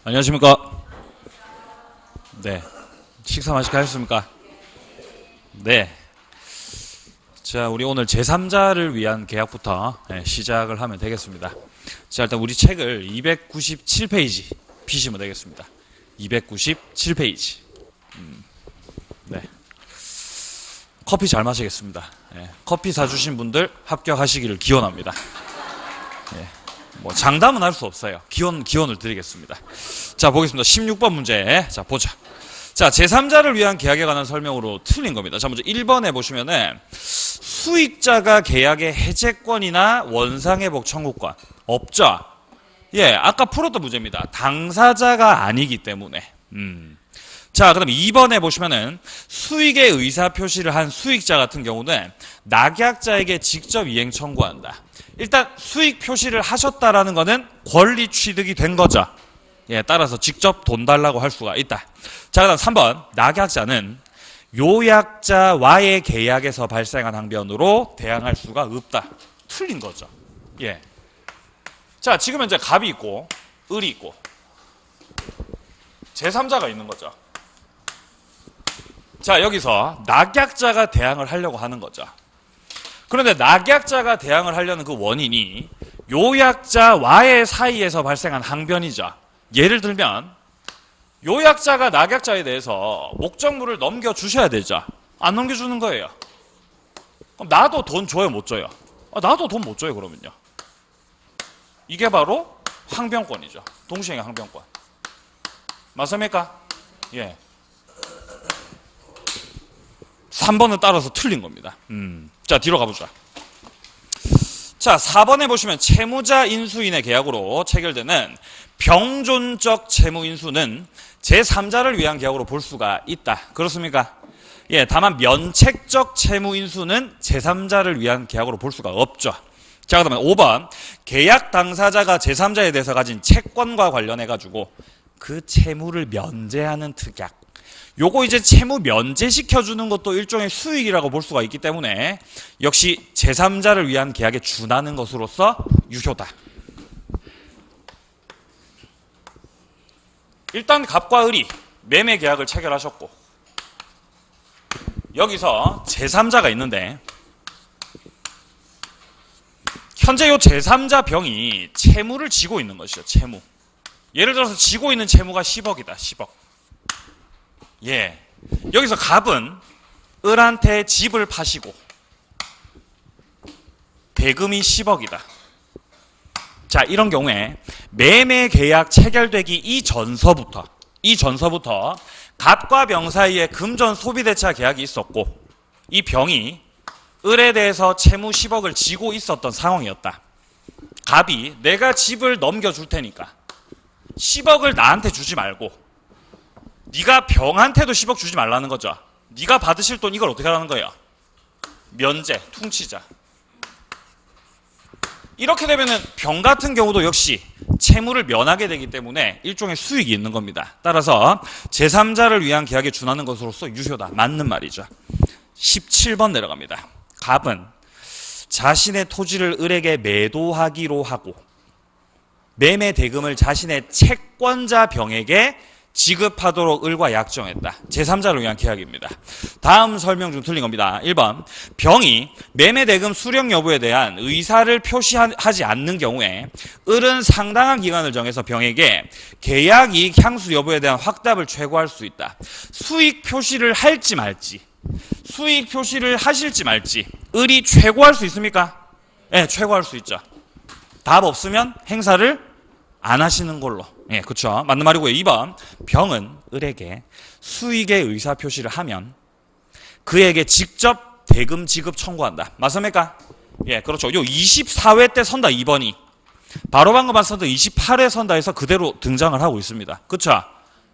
안녕하십니까? 네. 식사 맛있게 하셨습니까? 네. 자, 우리 오늘 제3자를 위한 계약부터 시작을 하면 되겠습니다. 자, 일단 우리 책을 297페이지 피시면 되겠습니다. 297페이지. 네. 커피 잘 마시겠습니다. 커피 사주신 분들 합격하시기를 기원합니다. 뭐 장담은 할 수 없어요. 기원을 드리겠습니다. 자, 보겠습니다. 16번 문제. 자, 보자. 자, 제3자를 위한 계약에 관한 설명으로 틀린 겁니다. 자, 먼저 1번에 보시면은 수익자가 계약의 해제권이나 원상회복 청구권 없죠? 예, 아까 풀었던 문제입니다. 당사자가 아니기 때문에. 자, 그럼 2번에 보시면은 수익의 의사표시를 한 수익자 같은 경우는 낙약자에게 직접 이행 청구한다. 일단 수익 표시를 하셨다라는 거는 권리 취득이 된 거죠. 예, 따라서 직접 돈 달라고 할 수가 있다. 자, 그다음 3번. 낙약자는 요약자와의 계약에서 발생한 항변으로 대항할 수가 없다. 틀린 거죠. 예. 자, 지금 현재 갑이 있고 을이 있고 제3자가 있는 거죠. 자, 여기서 낙약자가 대항을 하려고 하는 거죠. 그런데 낙약자가 대항을 하려는 그 원인이 요약자와의 사이에서 발생한 항변이죠. 예를 들면 요약자가 낙약자에 대해서 목적물을 넘겨주셔야 되죠. 안 넘겨주는 거예요. 그럼 나도 돈 줘요, 못 줘요? 나도 돈 못 줘요, 그러면요. 이게 바로 항변권이죠. 동시행의 항변권. 맞습니까? 예. 3번은 따라서 틀린 겁니다. 자, 뒤로 가보자. 자, 4번에 보시면 채무자 인수인의 계약으로 체결되는 병존적 채무 인수는 제3자를 위한 계약으로 볼 수가 있다. 그렇습니까? 예, 다만 면책적 채무 인수는 제3자를 위한 계약으로 볼 수가 없죠. 자, 그다음에 5번. 계약 당사자가 제3자에 대해서 가진 채권과 관련해 가지고 그 채무를 면제하는 특약. 요거 이제 채무 면제시켜주는 것도 일종의 수익이라고 볼 수가 있기 때문에 역시 제3자를 위한 계약에 준하는 것으로서 유효다. 일단 갑과 을이 매매 계약을 체결하셨고 여기서 제3자가 있는데 현재 요 제3자 병이 채무를 지고 있는 것이죠. 채무. 예를 들어서 지고 있는 채무가 10억이다. 10억. 예. 여기서 갑은 을한테 집을 파시고 대금이 10억이다. 자, 이런 경우에 매매 계약 체결되기 이전서부터 갑과 병 사이에 금전 소비대차 계약이 있었고 이 병이 을에 대해서 채무 10억을 지고 있었던 상황이었다. 갑이 내가 집을 넘겨줄 테니까 10억을 나한테 주지 말고 네가 병한테도 10억 주지 말라는 거죠. 네가 받으실 돈 이걸 어떻게 하라는 거예요? 면제, 퉁치자. 이렇게 되면은 병 같은 경우도 역시 채무를 면하게 되기 때문에 일종의 수익이 있는 겁니다. 따라서 제3자를 위한 계약에 준하는 것으로서 유효다. 맞는 말이죠. 17번 내려갑니다. 갑은 자신의 토지를 을에게 매도하기로 하고 매매 대금을 자신의 채권자 병에게 지급하도록 을과 약정했다. 제3자를 위한 계약입니다. 다음 설명 중 틀린 겁니다. 1번. 병이 매매 대금 수령 여부에 대한 의사를 표시하지 않는 경우에 을은 상당한 기간을 정해서 병에게 계약 이익 향수 여부에 대한 확답을 최고할 수 있다. 수익 표시를 할지 말지, 수익 표시를 하실지 말지 을이 최고할 수 있습니까? 네, 최고할 수 있죠. 답 없으면 행사를 안 하시는 걸로. 예, 그렇죠. 맞는 말이고요. 2번. 병은 을에게 수익의 의사표시를 하면 그에게 직접 대금 지급 청구한다. 맞습니까? 예, 그렇죠. 요 24회 때 선다 2번이 바로 방금 봤었던 28회 선다 해서 그대로 등장을 하고 있습니다. 그렇죠?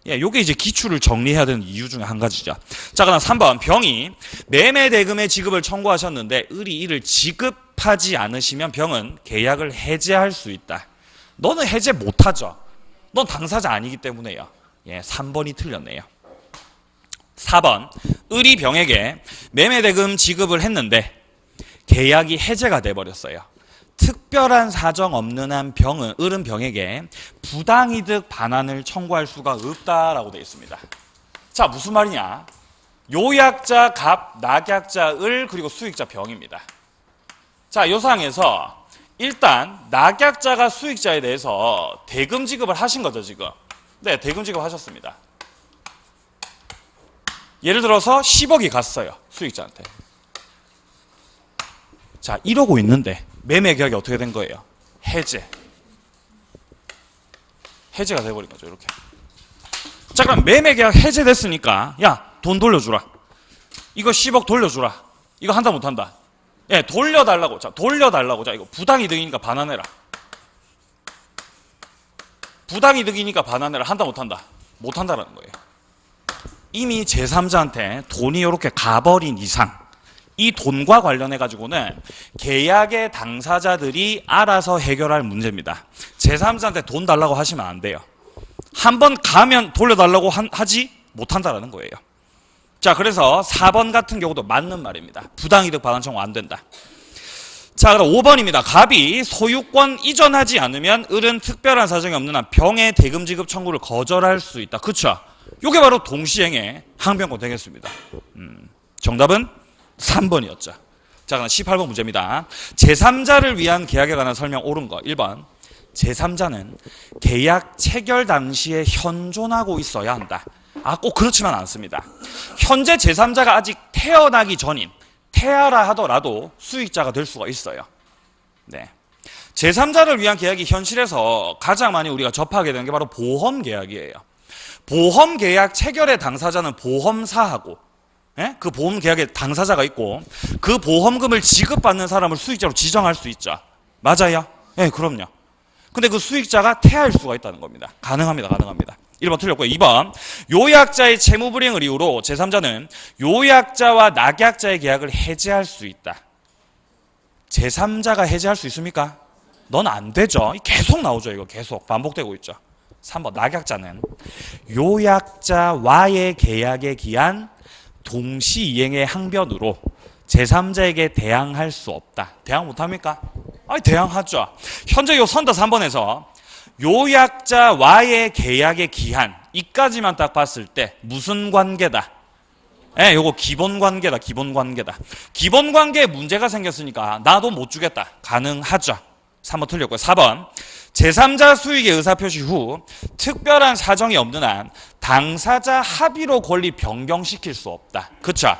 예, 요게 이제 기출을 정리해야 되는 이유 중에 한 가지죠. 자, 그다음 3번. 병이 매매 대금의 지급을 청구하셨는데 을이 이를 지급하지 않으시면 병은 계약을 해제할 수 있다. 너는 해제 못하죠. 넌 당사자 아니기 때문에요. 예, 3번이 틀렸네요. 4번. 을이 병에게 매매 대금 지급을 했는데 계약이 해제가 돼버렸어요. 특별한 사정 없는 한 을은 병에게 부당이득 반환을 청구할 수가 없다라고 되어 있습니다. 자, 무슨 말이냐? 요약자 갑, 낙약자 을, 그리고 수익자 병입니다. 자, 요 상황에서 일단 낙약자가 수익자에 대해서 대금 지급을 하신 거죠, 지금. 네, 대금 지급하셨습니다. 예를 들어서 10억이 갔어요, 수익자한테. 자, 이러고 있는데 매매 계약이 어떻게 된 거예요? 해제가 돼버린 거죠, 이렇게. 자, 그럼 매매 계약 해제됐으니까 야, 돈 돌려주라. 이거 10억 돌려주라. 이거 한다 못한다? 예, 돌려달라고. 자, 돌려달라고. 자, 이거 부당이득이니까 반환해라. 부당이득이니까 반환해라. 한다 못한다? 못한다라는 거예요. 이미 제3자한테 돈이 이렇게 가버린 이상 이 돈과 관련해 가지고는 계약의 당사자들이 알아서 해결할 문제입니다. 제3자한테 돈 달라고 하시면 안 돼요. 한번 가면 돌려달라고 하지 못한다라는 거예요. 자, 그래서 4번 같은 경우도 맞는 말입니다. 부당이득 반환 청구 안 된다. 자, 그럼 5번입니다. 갑이 소유권 이전하지 않으면 을은 특별한 사정이 없는 한 병의 대금 지급 청구를 거절할 수 있다. 그쵸? 이게 바로 동시행의 항변권 되겠습니다. 정답은 3번이었죠. 자, 그럼 18번 문제입니다. 제3자를 위한 계약에 관한 설명 옳은 거. 1번. 제3자는 계약 체결 당시에 현존하고 있어야 한다. 꼭 그렇지만 않습니다. 현재 제3자가 아직 태어나기 전인, 태아라 하더라도 수익자가 될 수가 있어요. 네. 제3자를 위한 계약이 현실에서 가장 많이 우리가 접하게 되는 게 바로 보험계약이에요. 보험계약 체결의 당사자는 보험사하고, 예? 그 보험계약의 당사자가 있고 그 보험금을 지급받는 사람을 수익자로 지정할 수 있죠. 맞아요? 예, 그럼요. 근데 그 수익자가 태아일 수가 있다는 겁니다. 가능합니다. 가능합니다. 1번 틀렸고요. 2번. 요약자의 채무불이행을 이유로 제3자는 요약자와 낙약자의 계약을 해지할 수 있다. 제3자가 해지할 수 있습니까? 넌 안 되죠. 계속 나오죠. 이거 계속 반복되고 있죠. 3번. 낙약자는 요약자와의 계약에 기한 동시이행의 항변으로 제3자에게 대항할 수 없다. 대항 못합니까? 대항하죠. 현재 요 선다 3번에서 요약자와의 계약의 기한, 이까지만 딱 봤을 때 무슨 관계다? 예, 요거 기본관계다. 기본관계다. 기본관계에 문제가 생겼으니까 나도 못 주겠다. 가능하죠. 3번 틀렸고요. 4번. 제3자 수익의 의사표시 후 특별한 사정이 없는 한 당사자 합의로 권리 변경시킬 수 없다. 그쵸?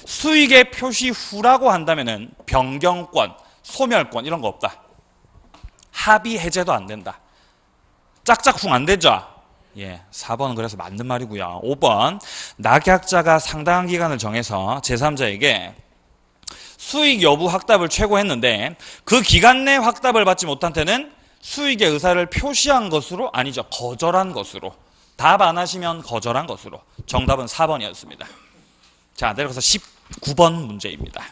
수익의 표시 후라고 한다면은 변경권, 소멸권 이런 거 없다. 합의 해제도 안 된다. 짝짝쿵 안 되죠? 예, 4번은 그래서 맞는 말이고요. 5번. 낙약자가 상당한 기간을 정해서 제3자에게 수익 여부 확답을 최고했는데 그 기간 내 확답을 받지 못한 때는 수익의 의사를 표시한 것으로, 아니죠, 거절한 것으로. 답 안 하시면 거절한 것으로. 정답은 4번이었습니다. 자, 내려가서 19번 문제입니다.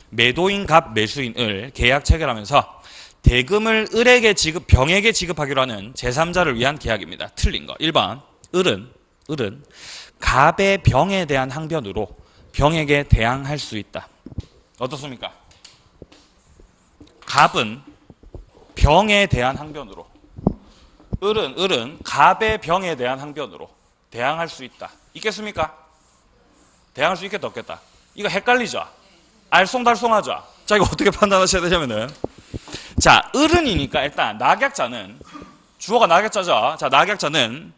매도인 갑, 매수인 을 계약 체결하면서 대금을 을에게 병에게 지급하기로 하는 제3자를 위한 계약입니다. 틀린 거. 1번. 을은 갑의 병에 대한 항변으로 병에게 대항할 수 있다. 어떻습니까? 갑은 병에 대한 항변으로, 을은 갑의 병에 대한 항변으로 대항할 수 있다. 있겠습니까? 대항할 수 있겠다 없겠다? 이거 헷갈리죠? 알쏭달쏭하죠? 자, 이거 어떻게 판단하셔야 되냐면은, 자, 을은이니까 일단 낙약자는, 주어가 낙약자죠. 자, 낙약자는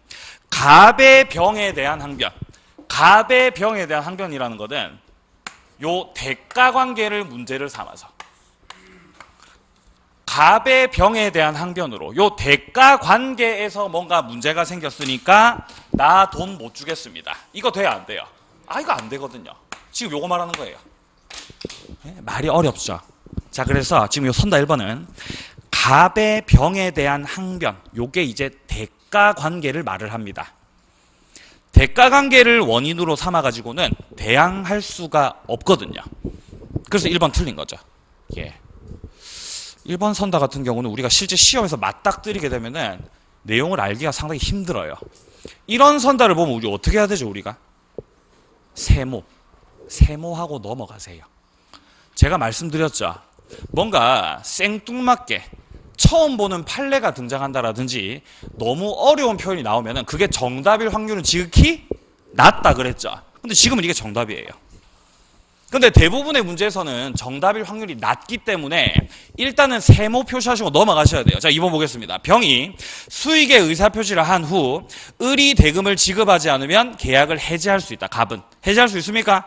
갑의 병에 대한 항변, 갑의 병에 대한 항변이라는 것은 요 대가관계를 문제를 삼아서 갑의 병에 대한 항변으로 요 대가관계에서 뭔가 문제가 생겼으니까 나 돈 못 주겠습니다. 이거 돼야 안 돼요? 이거 안 되거든요. 지금 요거 말하는 거예요. 네, 말이 어렵죠. 자, 그래서 지금 요 선다 1번은 갑의 병에 대한 항변, 요게 이제 대가관계를 말을 합니다. 대가관계를 원인으로 삼아가지고는 대항할 수가 없거든요. 그래서 1번 틀린 거죠. 예. 1번 선다 같은 경우는 우리가 실제 시험에서 맞닥뜨리게 되면은 내용을 알기가 상당히 힘들어요. 이런 선다를 보면 우리 어떻게 해야 되죠, 우리가? 세모하고 넘어가세요. 제가 말씀드렸죠. 뭔가 생뚱맞게 처음 보는 판례가 등장한다라든지 너무 어려운 표현이 나오면은 그게 정답일 확률은 지극히 낮다 그랬죠. 근데 지금은 이게 정답이에요. 근데 대부분의 문제에서는 정답일 확률이 낮기 때문에 일단은 세모 표시하시고 넘어가셔야 돼요. 자, 2번 보겠습니다. 병이 수익의 의사표시를 한 후 을이 대금을 지급하지 않으면 계약을 해지할 수 있다. 갑은. 해지할 수 있습니까?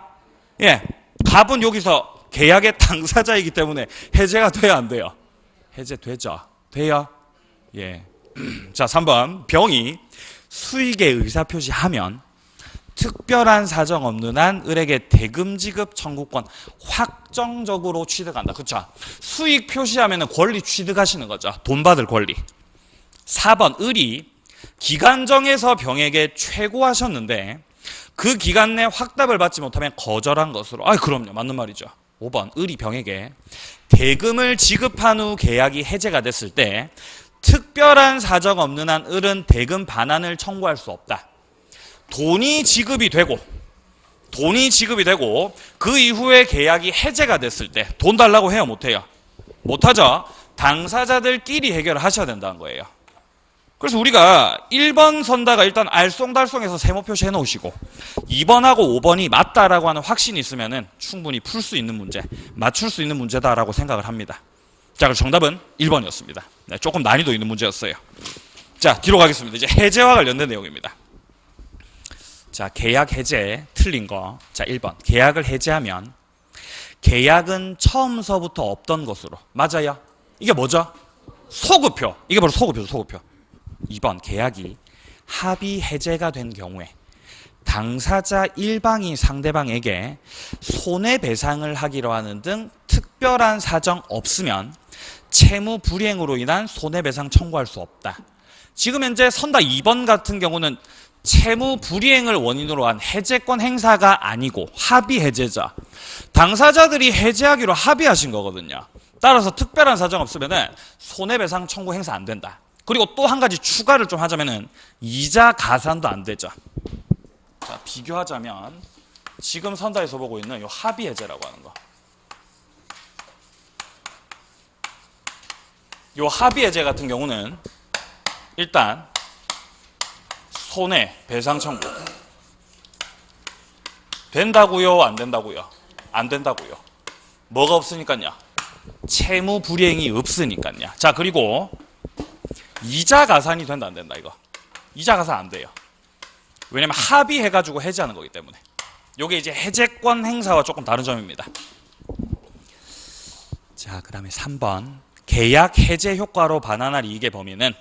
예. 갑은 여기서 계약의 당사자이기 때문에 해제가 돼야 안 돼요? 해제되죠. 돼요? 예. 자, 3번. 병이 수익의 의사표시하면 특별한 사정 없는 한 을에게 대금 지급 청구권 확정적으로 취득한다. 그렇죠? 수익 표시하면 권리 취득하시는 거죠. 돈 받을 권리. 4번. 을이 기간 정해서 병에게 최고하셨는데 그 기간 내 확답을 받지 못하면 거절한 것으로. 그럼요. 맞는 말이죠. 5번. 을이 병에게 대금을 지급한 후 계약이 해제가 됐을 때 특별한 사정 없는 한 을은 대금 반환을 청구할 수 없다. 돈이 지급이 되고 그 이후에 계약이 해제가 됐을 때 돈 달라고 해요? 못해요? 못하죠. 당사자들끼리 해결을 하셔야 된다는 거예요. 그래서 우리가 1번 선다가 일단 알쏭달쏭해서 세모 표시해 놓으시고 2번하고 5번이 맞다라고 하는 확신이 있으면은 충분히 풀 수 있는 문제, 맞출 수 있는 문제다라고 생각을 합니다. 자, 그럼 정답은 1번이었습니다. 네, 조금 난이도 있는 문제였어요. 자, 뒤로 가겠습니다. 이제 해제와 관련된 내용입니다. 자, 계약 해제 틀린 거. 자, 1번. 계약을 해제하면 계약은 처음서부터 없던 것으로. 맞아요? 이게 뭐죠? 소급표. 이게 바로 소급표죠, 소급표. 2번. 계약이 합의 해제가 된 경우에 당사자 1방이 상대방에게 손해배상을 하기로 하는 등 특별한 사정 없으면 채무 불이행으로 인한 손해배상 청구할 수 없다. 지금 현재 선다 2번 같은 경우는 채무 불이행을 원인으로 한 해제권 행사가 아니고 합의 해제자. 당사자들이 해제하기로 합의하신 거거든요. 따라서 특별한 사정 없으면은 손해배상 청구 행사 안 된다. 그리고 또 한 가지 추가를 좀 하자면은 이자 가산도 안 되죠. 자, 비교하자면 지금 선다에서 보고 있는 이 합의 해제라고 하는 거. 이 합의 해제 같은 경우는 일단 손해배상 청구 된다고요? 안 된다고요? 안 된다고요. 뭐가 없으니까요? 채무 불이행이 없으니까요. 자, 그리고 이자 가산이 된다 안 된다 이거. 이자 가산 안 돼요. 왜냐면 합의해가지고 해제하는 거기 때문에. 요게 이제 해제권 행사와 조금 다른 점입니다. 자, 그 다음에 3번. 계약 해제 효과로 반환할 이익의 범위는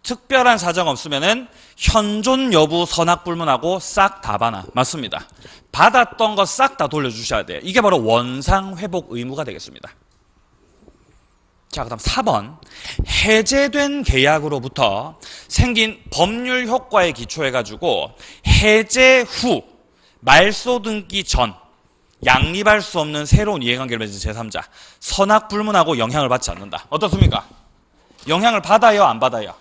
특별한 사정 없으면은 현존 여부 선악 불문하고 싹 다 반환. 맞습니다. 받았던 거 싹 다 돌려주셔야 돼요. 이게 바로 원상 회복 의무가 되겠습니다. 자, 그 다음 4번. 해제된 계약으로부터 생긴 법률 효과에 기초해가지고 해제 후 말소 등기 전 양립할 수 없는 새로운 이해관계를 맺은 제3자 선악 불문하고 영향을 받지 않는다. 어떻습니까? 영향을 받아요? 안 받아요?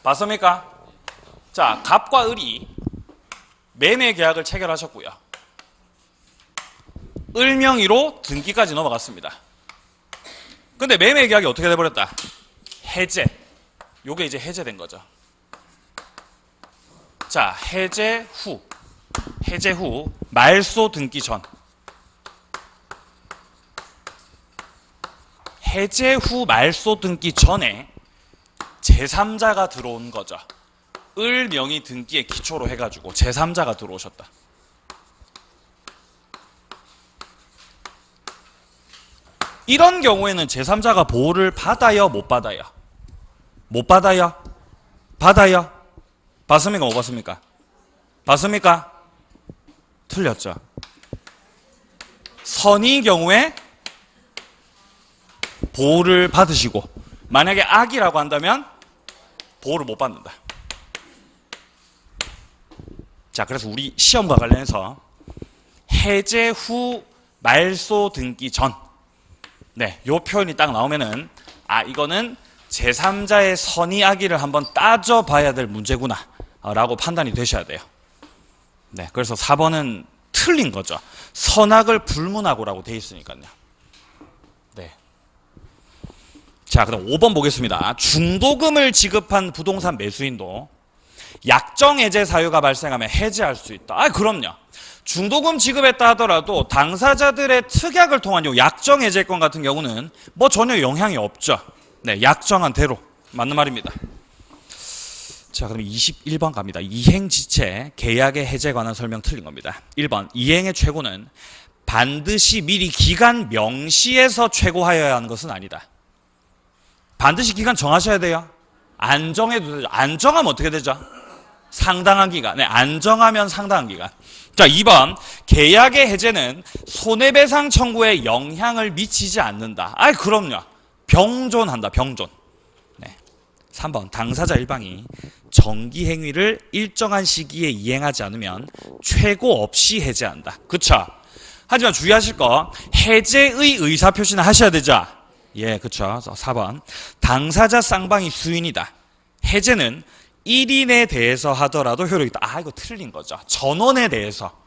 봤습니까? 자, 갑과 을이 매매 계약을 체결하셨고요. 을 명의로 등기까지 넘어갔습니다. 근데 매매 계약이 어떻게 돼버렸다? 해제. 요게 이제 해제된 거죠. 자, 해제 후 말소 등기 전. 해제 후 말소 등기 전에 제3자가 들어온 거죠. 을 명의 등기의 기초로 해가지고 제3자가 들어오셨다. 이런 경우에는 제3자가 보호를 받아요? 못 받아요? 못 받아요? 받아요? 받습니까? 못 받습니까? 받습니까? 틀렸죠. 선의 경우에 보호를 받으시고 만약에 악이라고 한다면 보호를 못 받는다. 자, 그래서 우리 시험과 관련해서 해제 후 말소 등기 전, 네, 요 표현이 딱 나오면은 이거는 제3자의 선의 악의를 한번 따져봐야 될 문제구나 라고 판단이 되셔야 돼요. 네, 그래서 4번은 틀린 거죠. 선악을 불문하고라고 돼 있으니까요. 자, 그럼 5번 보겠습니다. 중도금을 지급한 부동산 매수인도 약정해제 사유가 발생하면 해제할 수 있다. 아, 그럼요. 중도금 지급했다 하더라도 당사자들의 특약을 통한 요 약정해제권 같은 경우는 뭐 전혀 영향이 없죠. 네, 약정한 대로. 맞는 말입니다. 자, 그럼 21번 갑니다. 이행지체 계약의 해제에 관한 설명 틀린 겁니다. 1번 이행의 최고는 반드시 미리 기간 명시해서 최고하여야 하는 것은 아니다. 반드시 기간 정하셔야 돼요. 안 정해도 되죠. 안 정하면 어떻게 되죠? 상당한 기간. 네, 안 정하면 상당한 기간. 자, 2번 계약의 해제는 손해배상 청구에 영향을 미치지 않는다. 아이, 그럼요. 병존한다. 병존. 네. 3번 당사자 일방이 정기 행위를 일정한 시기에 이행하지 않으면 최고 없이 해제한다. 그쵸? 하지만 주의하실 거 해제의 의사표시는 하셔야 되죠. 예, 그쵸. 4번 당사자 쌍방이 수인이다. 해제는 1인에 대해서 하더라도 효력이 있다. 아, 이거 틀린 거죠. 전원에 대해서.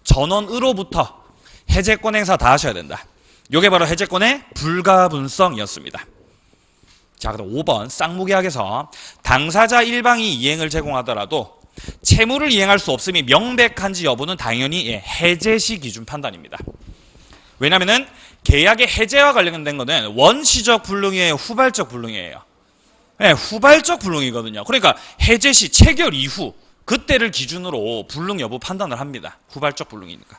전원으로부터 해제권 행사 다 하셔야 된다. 요게 바로 해제권의 불가분성이었습니다. 자, 그럼 5번 쌍무계약에서 당사자 일방이 이행을 제공하더라도 채무를 이행할 수 없음이 명백한지 여부는 당연히 해제시 기준 판단입니다. 왜냐면은 계약의 해제와 관련된 거는 원시적 불능이에요, 후발적 불능이에요? 네, 후발적 불능이거든요. 그러니까 해제 시 체결 이후 그때를 기준으로 불능 여부 판단을 합니다. 후발적 불능이니까.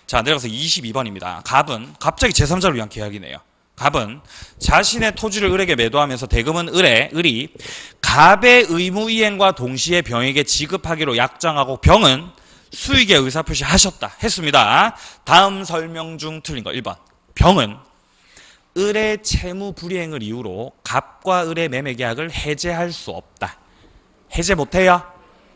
자, 내려가서 22번입니다. 갑은 갑자기 제3자를 위한 계약이네요. 갑은 자신의 토지를 을에게 매도하면서 대금은 을이 갑의 의무 이행과 동시에 병에게 지급하기로 약정하고 병은 수익의 의사표시 하셨다 했습니다. 다음 설명 중 틀린 거 1번 병은 을의 채무 불이행을 이유로 갑과 을의 매매 계약을 해제할 수 없다. 해제 못해요?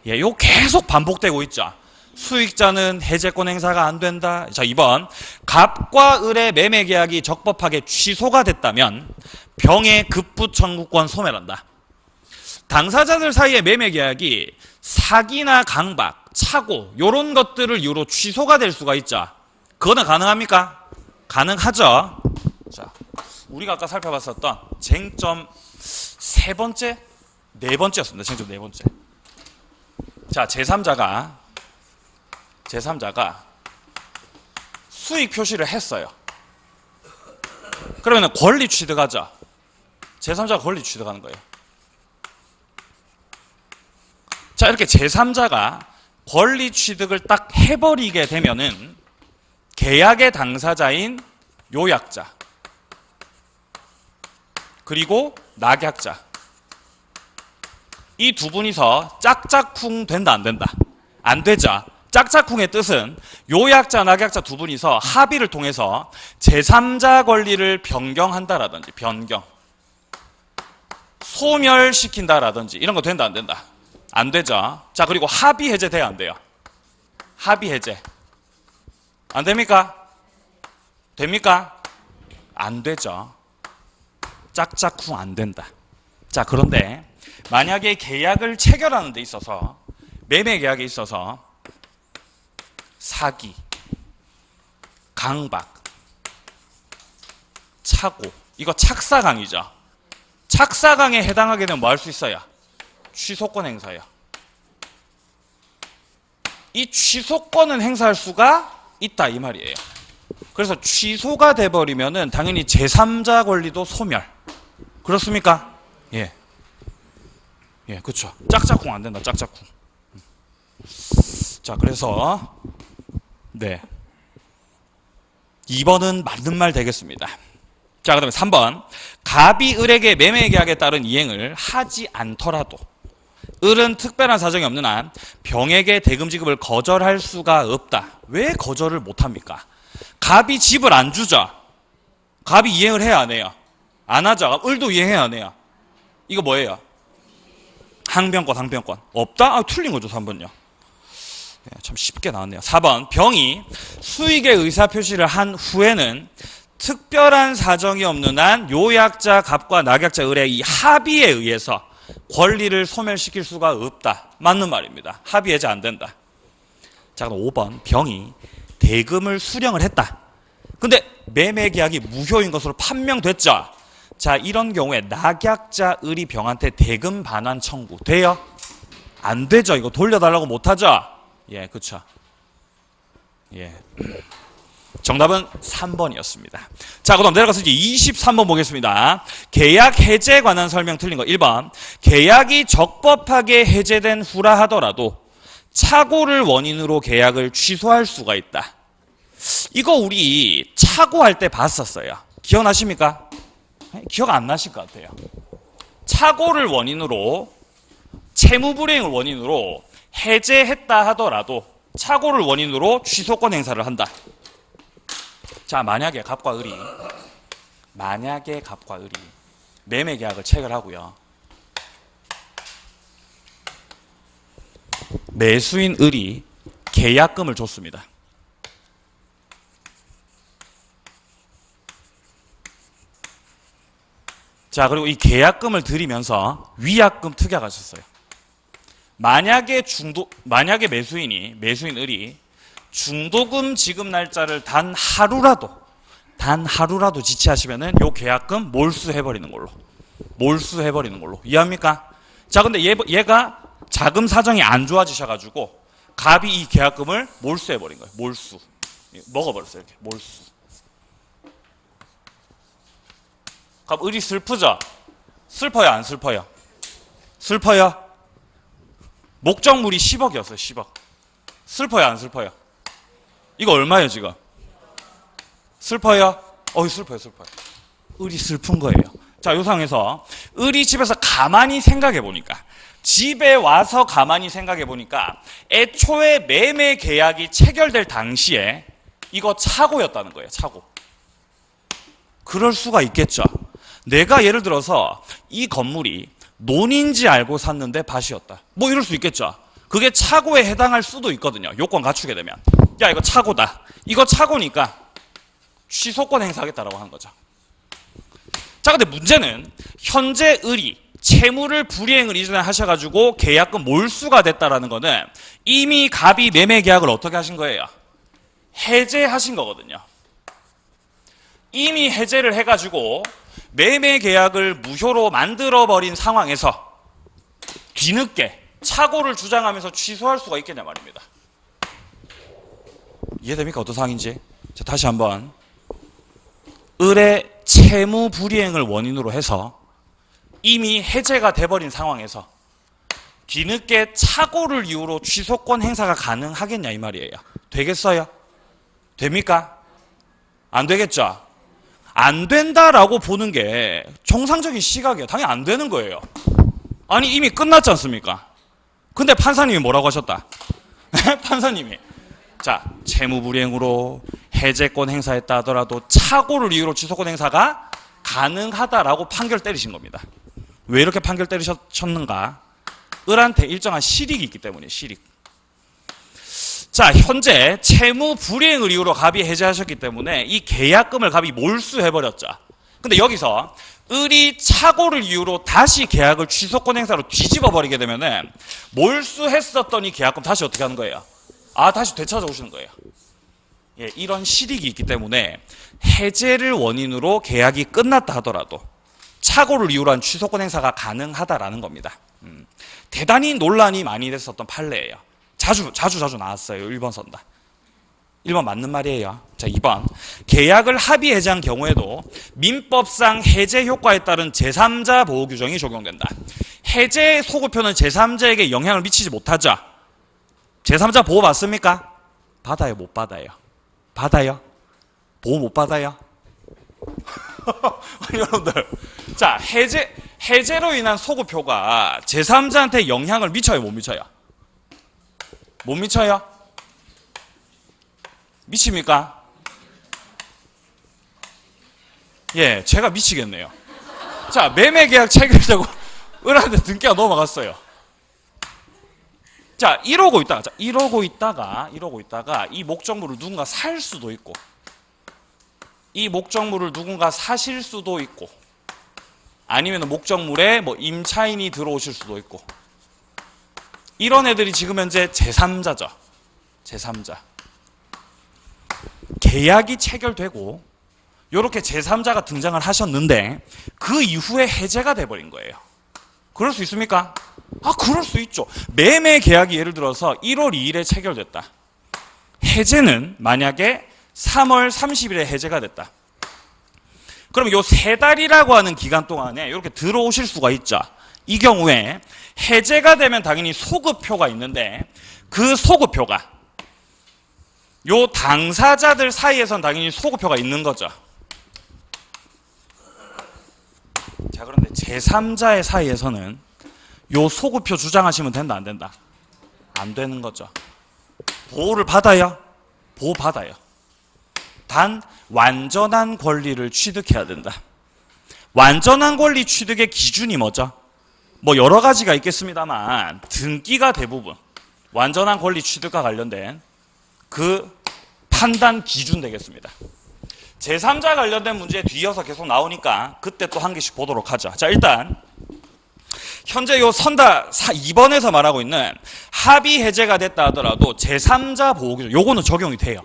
예, 요 계속 반복되고 있죠. 수익자는 해제권 행사가 안 된다. 자, 2번 갑과 을의 매매 계약이 적법하게 취소가 됐다면 병의 급부 청구권 소멸한다. 당사자들 사이의 매매 계약이 사기나 강박, 착오 요런 것들을 이유로 취소가 될 수가 있죠. 그거는 가능합니까? 가능하죠. 자, 우리가 아까 살펴봤었던 쟁점 세 번째, 네 번째였습니다. 쟁점 네 번째. 자, 제3자가 수익 표시를 했어요. 그러면 권리 취득하죠. 제3자가 권리 취득하는 거예요. 자, 이렇게 제3자가 권리 취득을 딱 해버리게 되면은 계약의 당사자인 요약자 그리고 낙약자 이 두 분이서 짝짝쿵 된다 안 된다? 안 되죠. 짝짝쿵의 뜻은 요약자 낙약자 두 분이서 합의를 통해서 제3자 권리를 변경한다라든지 변경 소멸시킨다라든지 이런 거 된다 안 된다? 안 되죠. 자, 그리고 합의 해제 돼야 안 돼요? 합의 해제 안 됩니까? 됩니까? 안 되죠. 짝짝쿵 안 된다. 자, 그런데 만약에 계약을 체결하는 데 있어서 매매 계약에 있어서 사기, 강박, 착오 이거 착사강이죠. 착사강에 해당하게 되면 뭐 할 수 있어요? 취소권 행사예요. 이 취소권은 행사할 수가 있다 이 말이에요. 그래서 취소가 돼버리면은 당연히 제3자 권리도 소멸. 그렇습니까? 예. 예, 그렇죠. 짝짝쿵 안 된다. 짝짝쿵. 자, 그래서 네. 2번은 맞는 말 되겠습니다. 자, 그다음에 3번. 갑이 을에게 매매 계약에 따른 이행을 하지 않더라도 을은 특별한 사정이 없는 한 병에게 대금 지급을 거절할 수가 없다. 왜 거절을 못 합니까? 갑이 집을 안 주죠. 갑이 이행을 해야 안 해요? 안 하죠. 을도 이행해야 안 해요? 이거 뭐예요? 항변권. 없다? 아, 틀린 거죠, 3번요. 예, 참 쉽게 나왔네요. 4번. 병이 수익의 의사표시를 한 후에는 특별한 사정이 없는 한 요약자 갑과 낙약자 을의 이 합의에 의해서 권리를 소멸시킬 수가 없다. 맞는 말입니다. 합의 해제 안 된다. 자, 그럼 5번. 병이 대금을 수령을 했다. 근데 매매 계약이 무효인 것으로 판명됐죠. 자, 이런 경우에 낙약자 을이 병한테 대금 반환 청구 돼요? 안 되죠. 이거 돌려달라고 못하죠? 예, 그쵸. 예. 정답은 3번이었습니다. 자, 그럼 내려가서 이제 23번 보겠습니다. 계약 해제에 관한 설명 틀린 거 1번. 계약이 적법하게 해제된 후라 하더라도 착오를 원인으로 계약을 취소할 수가 있다. 이거 우리 착오할 때 봤었어요. 기억나십니까? 기억 안 나실 것 같아요. 착오를 원인으로, 채무불이행을 원인으로 해제했다 하더라도 착오를 원인으로 취소권 행사를 한다. 자, 만약에 갑과 을이 매매 계약을 체결하고요. 매수인 을이 계약금을 줬습니다. 자, 그리고 이 계약금을 드리면서 위약금 특약하셨어요. 만약에 매수인 을이 중도금 지급 날짜를 단 하루라도 지체하시면은 요 계약금 몰수해버리는 걸로. 이해합니까? 자, 근데 얘가 자금 사정이 안 좋아지셔가지고 갑이 이 계약금을 몰수해버린 거예요. 몰수. 먹어버렸어요. 이렇게 몰수. 갑 을이 슬프죠? 슬퍼요, 안 슬퍼요? 슬퍼요? 목적물이 10억이었어요. 10억. 슬퍼요, 안 슬퍼요? 이거 얼마예요, 지금? 슬퍼요? 슬퍼요. 을이 슬픈 거예요. 자, 요 상황에서 을이 집에서 가만히 생각해 보니까, 애초에 매매 계약이 체결될 당시에 이거 착오였다는 거예요. 착오. 그럴 수가 있겠죠. 내가 예를 들어서 이 건물이 논인지 알고 샀는데 밭이었다. 뭐 이럴 수 있겠죠. 그게 착오에 해당할 수도 있거든요. 요건 갖추게 되면. 야, 이거 착오다. 이거 착오니까 취소권 행사하겠다라고 하는 거죠. 자, 근데 문제는 현재 을이 채무를 불이행을 이전에 하셔가지고 계약금 몰수가 됐다라는 거는 이미 갑이 매매 계약을 어떻게 하신 거예요? 해제하신 거거든요. 이미 해제를 해가지고 매매 계약을 무효로 만들어버린 상황에서 뒤늦게 착오를 주장하면서 취소할 수가 있겠냐 말입니다. 이해됩니까? 어떤 상황인지? 자, 다시 한번. 을의 채무 불이행을 원인으로 해서 이미 해제가 돼버린 상황에서 뒤늦게 착오를 이유로 취소권 행사가 가능하겠냐 이 말이에요. 되겠어요? 됩니까? 안 되겠죠? 안 된다라고 보는 게 정상적인 시각이에요. 당연히 안 되는 거예요. 아니, 이미 끝났지 않습니까? 근데 판사님이 뭐라고 하셨다? 판사님이 자, 채무불이행으로 해제권 행사했다 하더라도 착오를 이유로 취소권 행사가 가능하다라고 판결 때리신 겁니다. 왜 이렇게 판결 때리셨는가? 을한테 일정한 실익이 있기 때문이에요. 실익. 자, 현재 채무불이행을 이유로 갑이 해제하셨기 때문에 이 계약금을 갑이 몰수해버렸죠. 근데 여기서 을이 착오를 이유로 다시 계약을 취소권 행사로 뒤집어버리게 되면은 몰수했었던 이 계약금 다시 어떻게 하는 거예요? 다시 되찾아오시는 거예요. 예, 이런 실익이 있기 때문에 해제를 원인으로 계약이 끝났다 하더라도 착오를 이유로 한 취소권 행사가 가능하다라는 겁니다. 대단히 논란이 많이 됐었던 판례예요. 자주 나왔어요. 1번 선다. 1번 맞는 말이에요. 자, 2번. 계약을 합의 해제한 경우에도 민법상 해제 효과에 따른 제3자 보호 규정이 적용된다. 해제 소급표는 제3자에게 영향을 미치지 못하죠. 제3자 보호 받습니까? 받아요, 못 받아요? 받아요? 보호 못 받아요? 여러분들, 자, 해제로 인한 소급표가 제3자한테 영향을 미쳐요, 못 미쳐요? 못 미쳐요? 미칩니까? 예, 제가 미치겠네요. 자, 매매계약 체결되고 을한테 등기가 넘어갔어요. 자, 이러고 있다가 이 목적물을 누군가 살 수도 있고, 이 목적물을 누군가 사실 수도 있고, 아니면 목적물에 뭐 임차인이 들어오실 수도 있고, 이런 애들이 지금 현재 제3자죠. 제3자. 계약이 체결되고 이렇게 제3자가 등장을 하셨는데 그 이후에 해제가 돼버린 거예요. 그럴 수 있습니까? 그럴 수 있죠. 매매 계약이 예를 들어서 1월 2일에 체결됐다. 해제는 만약에 3월 30일에 해제가 됐다. 그럼 요 3달이라고 하는 기간 동안에 이렇게 들어오실 수가 있죠. 이 경우에 해제가 되면 당연히 소급표가 있는데 그 소급표가 요 당사자들 사이에선 당연히 소급표가 있는 거죠. 자, 그런데 제3자의 사이에서는 요 소급표 주장하시면 된다, 안 된다? 안 되는 거죠. 보호를 받아요? 보호받아요. 단 완전한 권리를 취득해야 된다. 완전한 권리 취득의 기준이 뭐죠? 뭐 여러 가지가 있겠습니다만 등기가 대부분 완전한 권리 취득과 관련된 그 판단 기준 되겠습니다. 제3자 관련된 문제 뒤이어서 계속 나오니까 그때 또 한 개씩 보도록 하죠. 자, 일단 현재 요 선다 2번에서 말하고 있는 합의 해제가 됐다 하더라도 제3자 보호기준 요거는 적용이 돼요.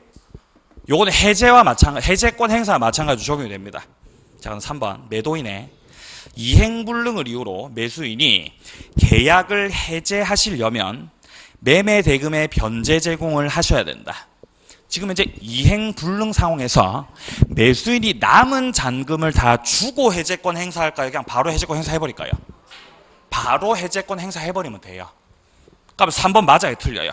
요거는 해제와 마찬가지, 해제권 행사와 마찬가지로 적용이 됩니다. 자, 그럼 3번 매도인의 이행불능을 이유로 매수인이 계약을 해제하시려면 매매 대금의 변제 제공을 하셔야 된다. 지금 현재 이행불능 상황에서 매수인이 남은 잔금을 다 주고 해제권 행사할까요? 그냥 바로 해제권 행사해버릴까요? 바로 해제권 행사해버리면 돼요. 그럼 3번 맞아요? 틀려요?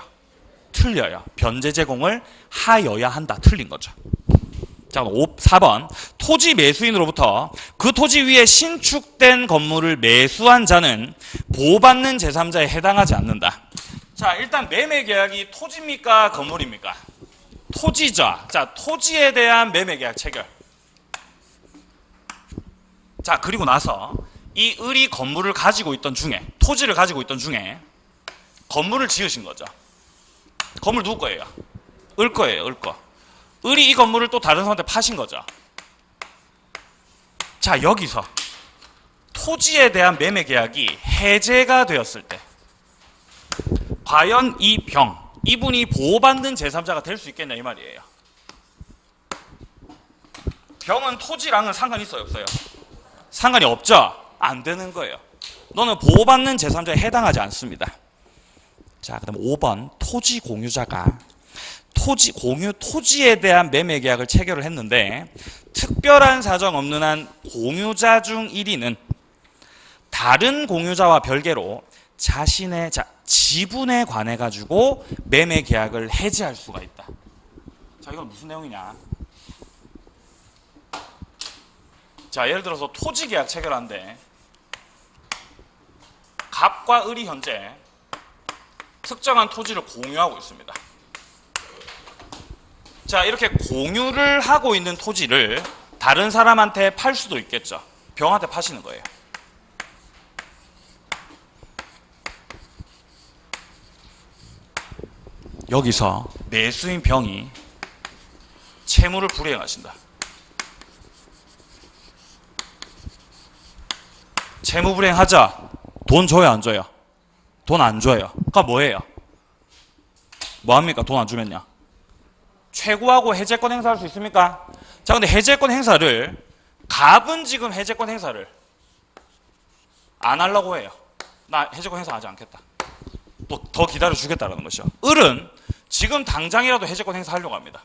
틀려요. 변제 제공을 하여야 한다. 틀린 거죠. 자, 4번 토지 매수인으로부터 그 토지 위에 신축된 건물을 매수한 자는 보호받는 제3자에 해당하지 않는다. 자, 일단 매매 계약이 토지입니까? 건물입니까? 토지죠. 자, 토지에 대한 매매 계약 체결. 자, 그리고 나서 이 을이 건물을 가지고 있던 중에, 토지를 가지고 있던 중에 건물을 지으신 거죠. 건물 누구 거예요? 을 거예요. 을 거. 을이 이 건물을 또 다른 사람한테 파신 거죠. 자, 여기서 토지에 대한 매매 계약이 해제가 되었을 때 과연 이분이 보호받는 제3자가 될 수 있겠냐 이 말이에요. 병은 토지랑은 상관이 있어요, 없어요? 상관이 없죠? 안 되는 거예요. 너는 보호받는 제3자에 해당하지 않습니다. 자, 그 다음 5번 토지 공유자가 토지에 대한 매매 계약을 체결을 했는데 특별한 사정 없는 한 공유자 중 1인은 다른 공유자와 별개로 자신의 지분에 관해 가지고 매매 계약을 해지할 수가 있다. 자, 이건 무슨 내용이냐? 자, 예를 들어서 토지 계약 체결하는데 갑과 을이 현재 특정한 토지를 공유하고 있습니다. 자, 이렇게 공유를 하고 있는 토지를 다른 사람한테 팔 수도 있겠죠. 병한테 파시는 거예요. 여기서 매수인 병이 채무를 불이행하신다. 채무 불이행하자. 돈 줘요, 안 줘요? 돈 안 줘요. 그러니까 뭐예요? 뭐 합니까? 돈 안 주면요. 최고하고 해제권 행사할 수 있습니까? 자, 근데 해제권 행사를 갑은 지금 해제권 행사를 안 하려고 해요. 나 해제권 행사 하지 않겠다. 또 더 기다려 주겠다라는 것이죠. 을은 지금 당장이라도 해제권 행사하려고 합니다.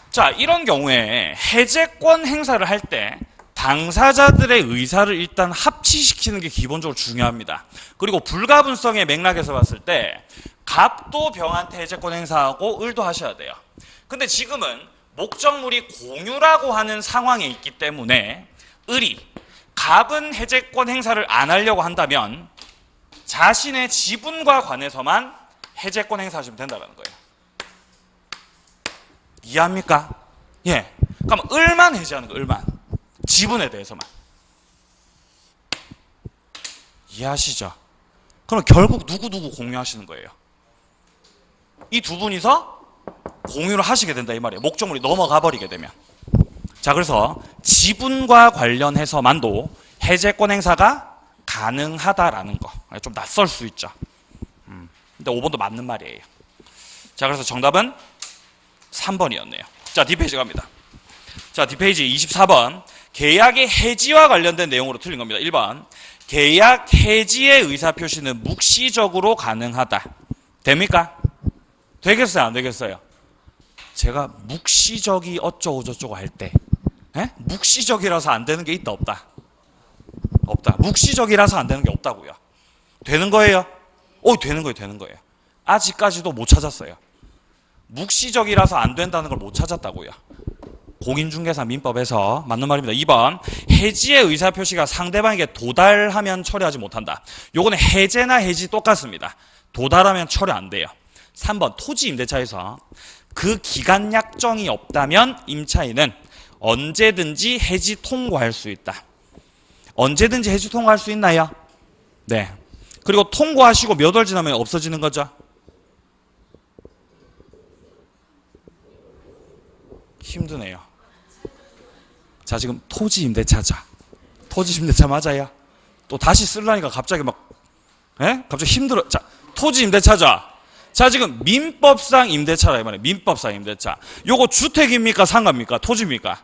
자, 이런 경우에 해제권 행사를 할 때 당사자들의 의사를 일단 합치시키는 게 기본적으로 중요합니다. 그리고 불가분성의 맥락에서 봤을 때 갑도 병한테 해제권 행사하고 을도 하셔야 돼요. 근데 지금은 목적물이 공유라고 하는 상황에 있기 때문에 을이 갑은 해제권 행사를 안 하려고 한다면 자신의 지분과 관해서만 해제권 행사하시면 된다는 거예요. 이해합니까? 예. 그럼 을만 해제하는 거예요. 을만. 지분에 대해서만. 이해하시죠? 그럼 결국 누구 공유하시는 거예요? 이 두 분이서 공유를 하시게 된다 이 말이에요. 목적물이 넘어가 버리게 되면. 자, 그래서 지분과 관련해서만도 해제권 행사가 가능하다라는 거. 좀 낯설 수 있죠. 근데 5번도 맞는 말이에요. 자, 그래서 정답은 3번이었네요. 자, 뒷페이지 갑니다. 자, 뒷페이지 24번. 계약의 해지와 관련된 내용으로 틀린 겁니다. 1번. 계약 해지의 의사표시는 묵시적으로 가능하다. 됩니까? 되겠어요? 안 되겠어요? 제가 묵시적이 어쩌고 저쩌고 할 때, 묵시적이라서 안 되는 게 있다, 없다? 없다. 묵시적이라서 안 되는 게 없다고요. 되는 거예요? 되는 거예요, 되는 거예요. 아직까지도 못 찾았어요. 묵시적이라서 안 된다는 걸 못 찾았다고요. 공인중개사 민법에서 맞는 말입니다. 2번. 해지의 의사표시가 상대방에게 도달하면 처리하지 못한다. 요거는 해제나 해지 똑같습니다. 도달하면 처리 안 돼요. 3번. 토지 임대차에서 그 기간 약정이 없다면 임차인은 언제든지 해지 통고할 수 있다. 언제든지 해지 통고할 수 있나요? 네. 그리고 통고하시고 몇 월 지나면 없어지는 거죠? 힘드네요. 자, 지금 토지 임대차죠. 토지 임대차 맞아요? 또 다시 쓰려니까 갑자기 갑자기 힘들어. 자, 토지 임대차죠. 자, 지금 민법상 임대차라 이 말이에요. 민법상 임대차. 요거 주택입니까? 상가입니까? 토지입니까?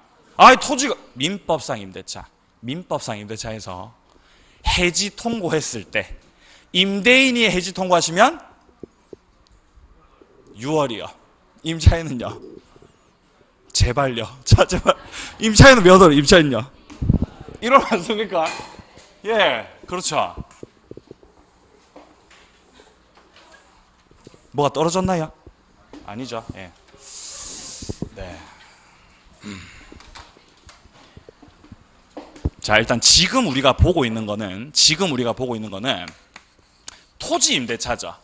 토지가 민법상 임대차. 민법상 임대차에서 해지 통고했을 때 임대인이 해지 통고하시면 6월이요. 임차인은요? 제발요. 자, 제발. 임차인은 몇 월? 임차인요? 1월 맞습니까? 예, 그렇죠. 뭐가 떨어졌나요? 아니죠. 예. 네. 자, 일단 지금 우리가 보고 있는 거는 토지 임대차죠.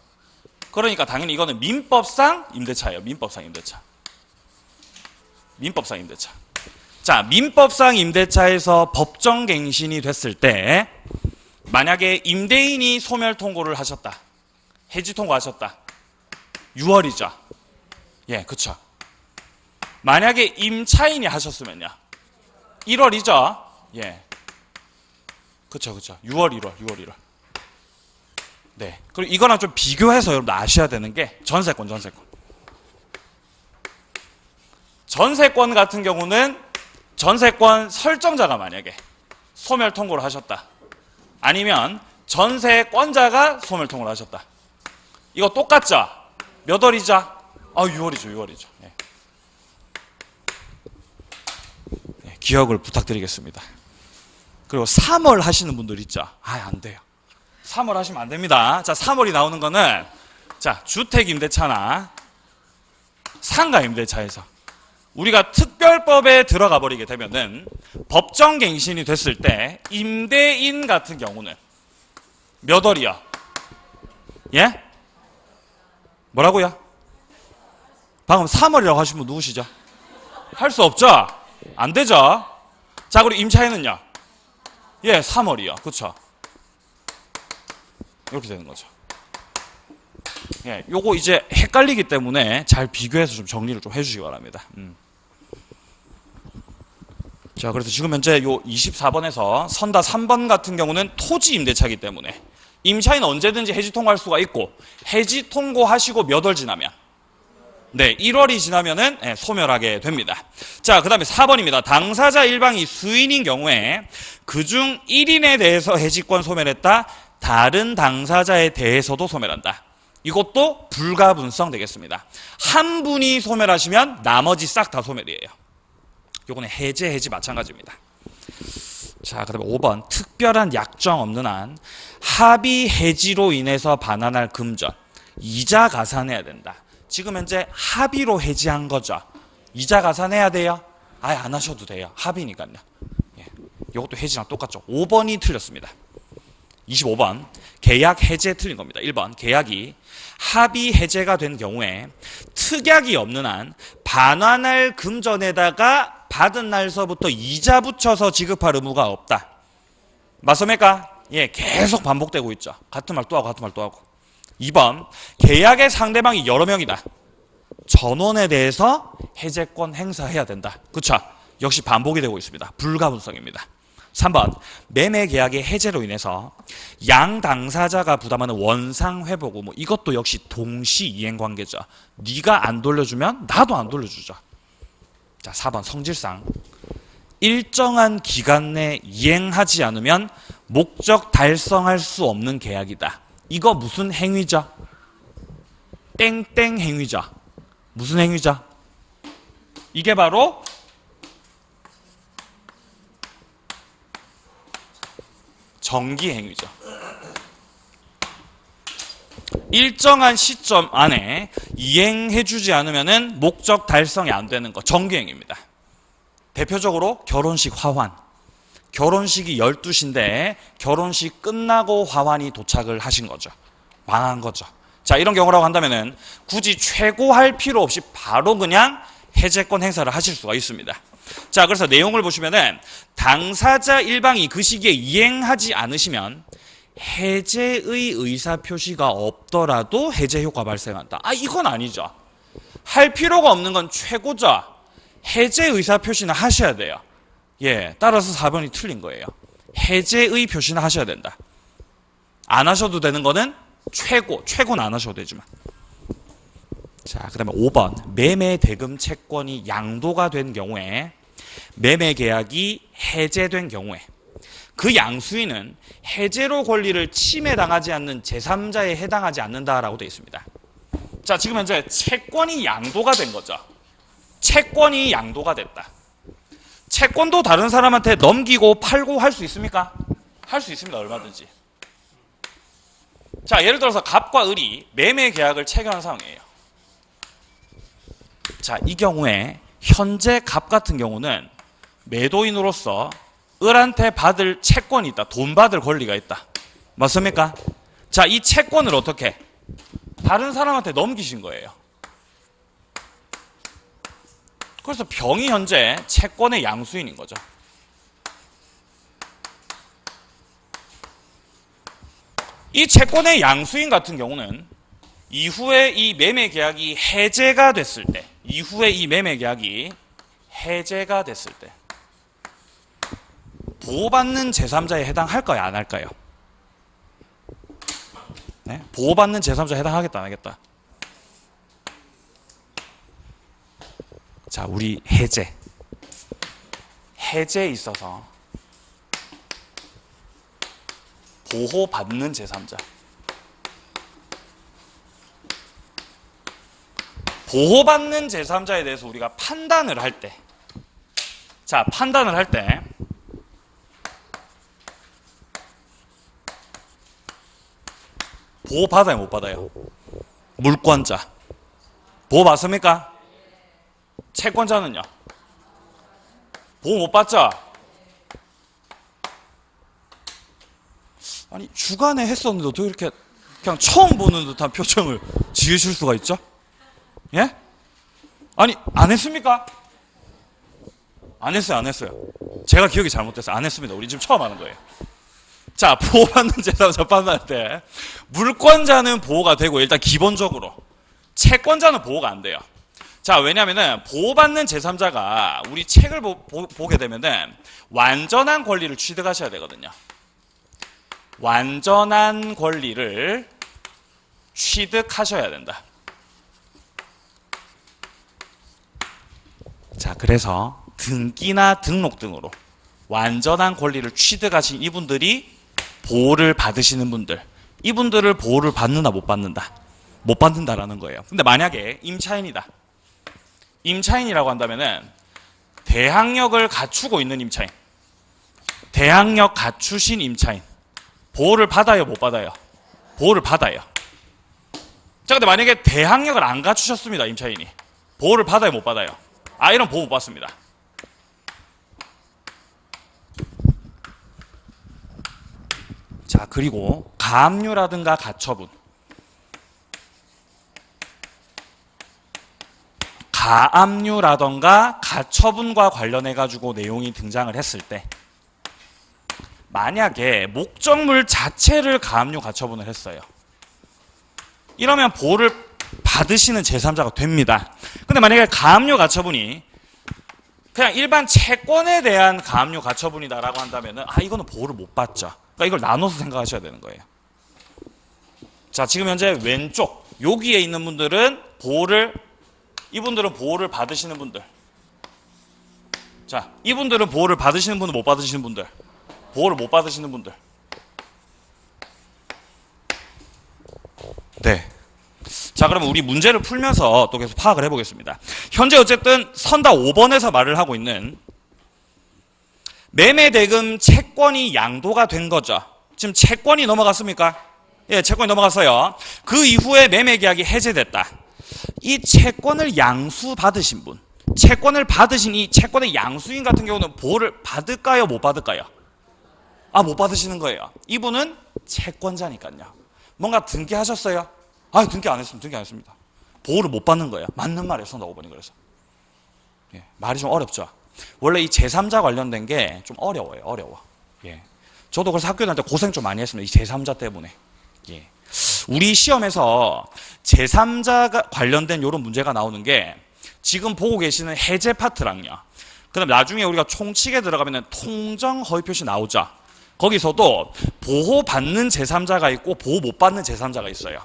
그러니까 당연히 이거는 민법상 임대차예요. 민법상 임대차. 민법상 임대차. 자, 민법상 임대차에서 법정갱신이 됐을 때 만약에 임대인이 소멸 통고를 하셨다. 해지 통고하셨다. 6월이죠. 예, 그쵸. 만약에 임차인이 하셨으면요. 1월이죠. 예. 그쵸. 6월, 1월. 네. 그리고 이거랑 좀 비교해서 여러분 아셔야 되는 게 전세권. 전세권 같은 경우는 전세권 설정자가 만약에 소멸 통고를 하셨다. 아니면 전세권자가 소멸 통고를 하셨다. 이거 똑같죠? 몇 월이죠? 6월이죠. 네. 네, 기억을 부탁드리겠습니다. 그리고 3월 하시는 분들 있죠? 안 돼요. 3월 하시면 안 됩니다. 자, 3월이 나오는 거는 자, 주택 임대차나 상가 임대차에서 우리가 특별법에 들어가 버리게 되면은 법정갱신이 됐을 때 임대인 같은 경우는 몇 월이요? 예? 뭐라고요? 방금 3월이라고 하신 분 누구시죠? 할 수 없죠? 안 되죠? 자, 그리고 임차인은요? 예, 3월이요. 그쵸? 이렇게 되는 거죠. 예, 요거 이제 헷갈리기 때문에 잘 비교해서 좀 정리를 좀 해주시기 바랍니다. 자, 그래서 지금 현재 요 24번에서 선다 3번 같은 경우는 토지 임대차이기 때문에 임차인은 언제든지 해지 통고할 수가 있고 해지 통고하시고 몇 월 지나면 네, 1월이 지나면은 소멸하게 됩니다. 자, 그 다음에 4번입니다. 당사자 일방이 수인인 경우에 그중 1인에 대해서 해지권 소멸했다. 다른 당사자에 대해서도 소멸한다. 이것도 불가분성 되겠습니다. 한 분이 소멸하시면 나머지 싹 다 소멸이에요. 요거는 해지 마찬가지입니다. 자, 그 다음에 5번. 특별한 약정 없는 한 합의 해지로 인해서 반환할 금전 이자 가산해야 된다. 지금 현재 합의로 해지한 거죠. 이자 가산해야 돼요? 아예 안 하셔도 돼요. 합의니까요. 예. 이것도 해지랑 똑같죠. 5번이 틀렸습니다. 25번. 계약 해제 틀린 겁니다. 1번. 계약이 합의 해제가 된 경우에 특약이 없는 한 반환할 금전에다가 받은 날서부터 이자 붙여서 지급할 의무가 없다. 맞습니까? 예, 계속 반복되고 있죠. 같은 말 또 하고. 2번. 계약의 상대방이 여러 명이다. 전원에 대해서 해제권 행사해야 된다. 그쵸? 역시 반복이 되고 있습니다. 불가분성입니다. 3번. 매매 계약의 해제로 인해서 양 당사자가 부담하는 원상 회복 의무 이것도 역시 동시 이행 관계죠. 네가 안 돌려주면 나도 안 돌려주죠. 자, 4번 성질상 일정한 기간 내 이행하지 않으면 목적 달성할 수 없는 계약이다. 이거 무슨 행위죠? 땡땡 행위죠. 무슨 행위죠? 이게 바로 정기 행위죠. 일정한 시점 안에 이행해주지 않으면 목적 달성이 안 되는 거 정기 행위입니다. 대표적으로 결혼식 화환. 결혼식이 12시인데 결혼식 끝나고 화환이 도착을 하신 거죠. 망한 거죠. 자, 이런 경우라고 한다면은 굳이 최고할 필요 없이 바로 그냥 해제권 행사를 하실 수가 있습니다. 자, 그래서 내용을 보시면은 당사자 일방이 그 시기에 이행하지 않으시면 해제의 의사표시가 없더라도 해제 효과 발생한다. 아, 이건 아니죠. 할 필요가 없는 건 최고죠. 해제 의사표시는 하셔야 돼요. 예, 따라서 4번이 틀린 거예요. 해제의 표시는 하셔야 된다. 안 하셔도 되는 거는 최고는 안 하셔도 되지만. 자, 그 다음에 5번 매매 대금 채권이 양도가 된 경우에 매매 계약이 해제된 경우에 그 양수인은 해제로 권리를 침해당하지 않는 제3자에 해당하지 않는다라고 되어 있습니다. 자, 지금 현재 채권이 양도가 된 거죠. 채권이 양도가 됐다. 채권도 다른 사람한테 넘기고 팔고 할 수 있습니까? 할 수 있습니다. 얼마든지. 자, 예를 들어서 갑과 을이 매매 계약을 체결한 상황이에요. 자, 이 경우에 현재 갑 같은 경우는 매도인으로서 을한테 받을 채권이 있다. 돈 받을 권리가 있다. 맞습니까? 자, 이 채권을 어떻게? 다른 사람한테 넘기신 거예요. 그래서 병이 현재 채권의 양수인인 거죠. 이 채권의 양수인 같은 경우는 이후에 이 매매 계약이 해제가 됐을 때, 보호받는 제3자에 해당할까요? 안 할까요? 네? 보호받는 제3자에 해당하겠다, 안 하겠다? 자, 우리 해제에 있어서 보호받는 제3자. 보호받는 제3자에 대해서 우리가 판단을 할 때, 자, 판단을 할 때, 보호받아요, 못 받아요? 물권자. 보호받습니까? 채권자는요? 보호 못 받죠? 아니, 주간에 했었는데 어떻게 이렇게 그냥 처음 보는 듯한 표정을 지으실 수가 있죠? 예? 아니, 안 했습니까? 안 했어요. 제가 기억이 잘못됐어요. 안 했습니다. 우리 지금 처음 하는 거예요. 자, 보호받는 제3자 판단할 때 물권자는 보호가 되고 일단 기본적으로 채권자는 보호가 안 돼요. 자, 왜냐면은 보호받는 제3자가 우리 책을 보게 되면은 완전한 권리를 취득하셔야 되거든요. 완전한 권리를 취득하셔야 된다. 자, 그래서 등기나 등록 등으로 완전한 권리를 취득하신 이분들이 보호를 받으시는 분들, 이분들을 보호를 받는다 못 받는다? 못 받는다라는 거예요. 근데 만약에 임차인이다. 임차인이라고 한다면은 대항력을 갖추고 있는 임차인, 대항력 갖추신 임차인, 보호를 받아요, 못 받아요? 보호를 받아요. 자, 근데 만약에 대항력을 안 갖추셨습니다, 임차인이. 보호를 받아요, 못 받아요? 아, 이런 보호 못 받습니다. 자, 그리고 가압류라든가 가처분. 가압류라든가 가처분과 관련해 가지고 내용이 등장을 했을 때 만약에 목적물 자체를 가압류 가처분을 했어요. 이러면 보호를 받으시는 제3자가 됩니다. 근데 만약에 가압류 가처분이 그냥 일반 채권에 대한 가압류 가처분이다라고 한다면은 이거는 보호를 못 받죠. 그러니까 이걸 나눠서 생각하셔야 되는 거예요. 자, 지금 현재 왼쪽 여기에 있는 분들은 이분들은 보호를 받으시는 분들. 자, 이분들은 보호를 받으시는 분은 못 받으시는 분들. 보호를 못 받으시는 분들. 네. 자, 그러면 우리 문제를 풀면서 또 계속 파악을 해보겠습니다. 현재 어쨌든 선다 5번에서 말을 하고 있는 매매대금 채권이 양도가 된 거죠. 지금 채권이 넘어갔습니까? 예, 채권이 넘어갔어요. 그 이후에 매매계약이 해제됐다. 이 채권을 양수받으신 분, 채권을 받으신 이 채권의 양수인 같은 경우는 보호를 받을까요? 못 받을까요? 아, 못 받으시는 거예요. 이분은 채권자니까요. 뭔가 등기하셨어요? 아, 등기 안 했습니다. 등기 안 했습니다. 보호를 못 받는 거예요. 맞는 말이에요. 선다 5번이 그래서. 예, 말이 좀 어렵죠. 원래 이 제3자 관련된 게 좀 어려워요. 어려워. 예. 저도 그래서 학교 다닐 때 고생 좀 많이 했습니다. 이 제3자 때문에. 예. 우리 시험에서 제3자가 관련된 이런 문제가 나오는 게 지금 보고 계시는 해제 파트랑요. 그다음 나중에 우리가 총칙에 들어가면 통정 허위 표시 나오죠. 거기서도 보호받는 제3자가 있고 보호 못 받는 제3자가 있어요.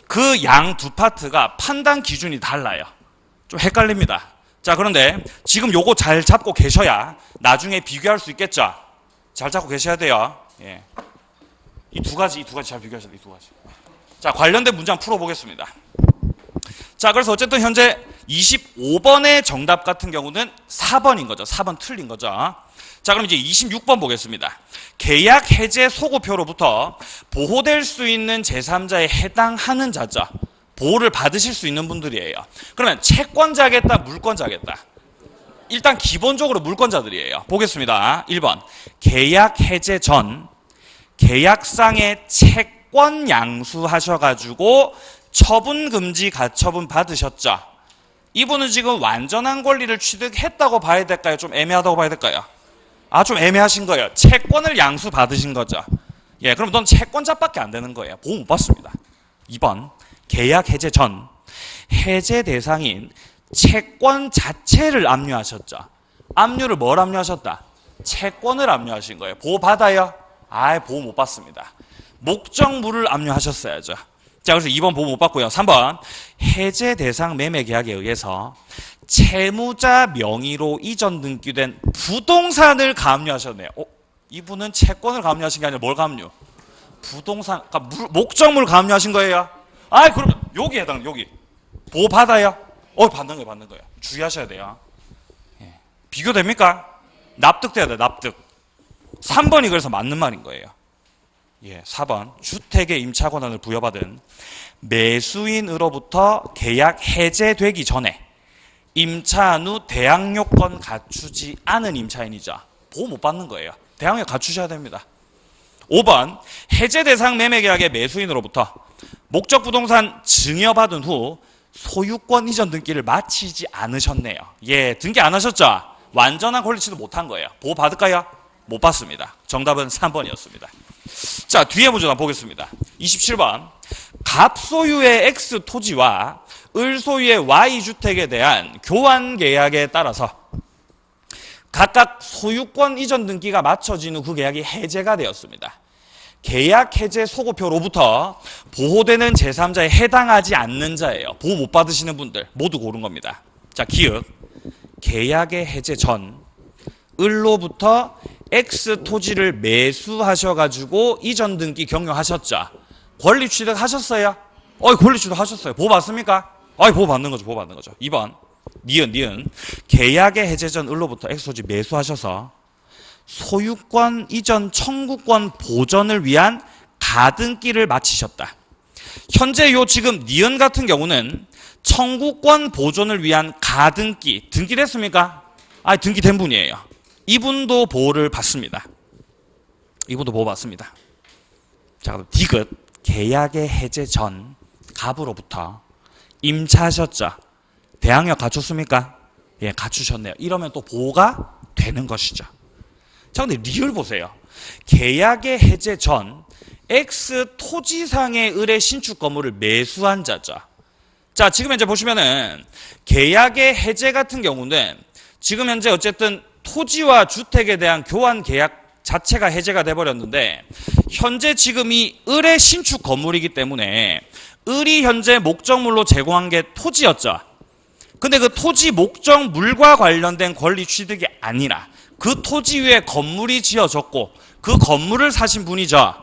그 양 두 파트가 판단 기준이 달라요. 좀 헷갈립니다. 자, 그런데 지금 요거 잘 잡고 계셔야 나중에 비교할 수 있겠죠. 잘 잡고 계셔야 돼요. 예. 이 두 가지 잘 비교하셔야 돼요. 이 두 가지. 자, 관련된 문제 한번 풀어보겠습니다. 자, 그래서 어쨌든 현재 25번의 정답 같은 경우는 4번인 거죠. 4번 틀린 거죠. 자, 그럼 이제 26번 보겠습니다. 계약 해제 소고표로부터 보호될 수 있는 제3자에 해당하는 자죠. 보호를 받으실 수 있는 분들이에요. 그러면 채권자겠다, 물권자겠다? 일단 기본적으로 물권자들이에요. 보겠습니다. 1번. 계약 해제 전 계약상의 채권 양수하셔가지고 처분금지 가처분 받으셨죠. 이분은 지금 완전한 권리를 취득했다고 봐야 될까요? 좀 애매하다고 봐야 될까요? 아, 좀 애매하신 거예요. 채권을 양수 받으신 거죠. 예, 그럼 넌 채권자밖에 안 되는 거예요. 보호 못 받습니다. 2번. 계약 해제 전 해제 대상인 채권 자체를 압류하셨죠. 압류를 뭘 압류하셨다? 채권을 압류하신 거예요. 보호 받아요? 아, 보호 못 받습니다. 목적물을 압류하셨어야죠. 자, 그래서 2번 보호 못 받고요. 3번 해제 대상 매매 계약에 의해서 채무자 명의로 이전 등기된 부동산을 가압류하셨네요. 이분은 채권을 가압류하신 게 아니라 뭘 가압류? 부동산, 그러니까 목적물 가압류하신 거예요. 아, 그러면 여기 해당, 여기 보호 받아요? 받는 거예요, 받는 거예요. 주의하셔야 돼요. 예. 비교됩니까? 납득돼야 돼, 납득. 3번이 그래서 맞는 말인 거예요. 예, 4번 주택의 임차 권한을 부여받은 매수인으로부터 계약 해제되기 전에 임차한 후 대항 요건 갖추지 않은 임차인이자 보호 못 받는 거예요. 대항력 갖추셔야 됩니다. 5번 해제 대상 매매 계약의 매수인으로부터 목적 부동산 증여받은 후 소유권 이전 등기를 마치지 않으셨네요. 예, 등기 안 하셨죠? 완전한 권리 취득 못한 거예요. 보호 받을까요? 못 받습니다. 정답은 3번이었습니다. 자, 뒤에 문제 한번 보겠습니다. 27번 갑 소유의 X 토지와 을 소유의 Y 주택에 대한 교환 계약에 따라서 각각 소유권 이전 등기가 마쳐진 후 그 계약이 해제가 되었습니다. 계약 해제 소고표로부터 보호되는 제3자에 해당하지 않는 자예요. 보호 못 받으시는 분들 모두 고른 겁니다. 자, 기읍 계약의 해제 전 을로부터 X 토지를 매수하셔가지고 이전 등기 경료하셨죠. 권리 취득하셨어요? 권리 취득하셨어요. 보호 받습니까? 보호 받는 거죠. 보호 받는 거죠. 2번 니은 계약의 해제 전 을로부터 X 토지 매수하셔서 소유권 이전 청구권 보전을 위한 가등기를 마치셨다. 현재 요 지금 니은 같은 경우는 청구권 보존을 위한 가등기 등기됐습니까? 등기된 분이에요. 이분도 보호를 받습니다. 이분도 보호 받습니다. 자, 그럼 디귿 계약의 해제 전 갑으로부터 임차하셨죠. 대항력 갖췄습니까? 예, 갖추셨네요. 이러면 또 보호가 되는 것이죠. 자, 근데 리을 보세요. 계약의 해제 전 X 토지상의 을의 신축 건물을 매수한 자죠. 자, 지금 현재 보시면은 계약의 해제 같은 경우는 지금 현재 어쨌든 토지와 주택에 대한 교환 계약 자체가 해제가 돼버렸는데 현재 지금 이 을의 신축 건물이기 때문에 을이 현재 목적물로 제공한 게 토지였죠. 근데 그 토지 목적물과 관련된 권리 취득이 아니라 그 토지 위에 건물이 지어졌고 그 건물을 사신 분이죠.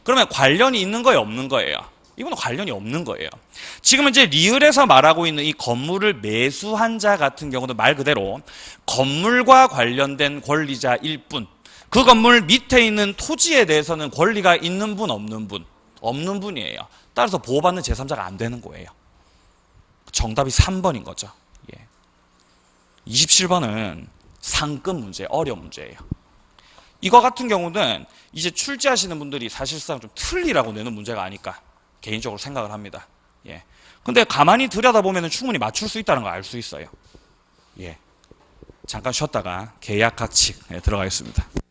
그러면 관련이 있는 거예요, 없는 거예요? 이거는 관련이 없는 거예요. 지금 이제 리을에서 말하고 있는 이 건물을 매수한 자 같은 경우는 말 그대로 건물과 관련된 권리자일 뿐, 그 건물 밑에 있는 토지에 대해서는 권리가 있는 분, 없는 분? 없는 분이에요. 따라서 보호받는 제3자가 안 되는 거예요. 정답이 3번인 거죠. 예. 27번은 상급 문제, 어려운 문제예요. 이거 같은 경우는 이제 출제하시는 분들이 사실상 좀 틀리라고 내는 문제가 아닐까 개인적으로 생각을 합니다. 예. 근데 가만히 들여다보면 충분히 맞출 수 있다는 걸 알 수 있어요. 예. 잠깐 쉬었다가 계약 학칙에 들어가겠습니다.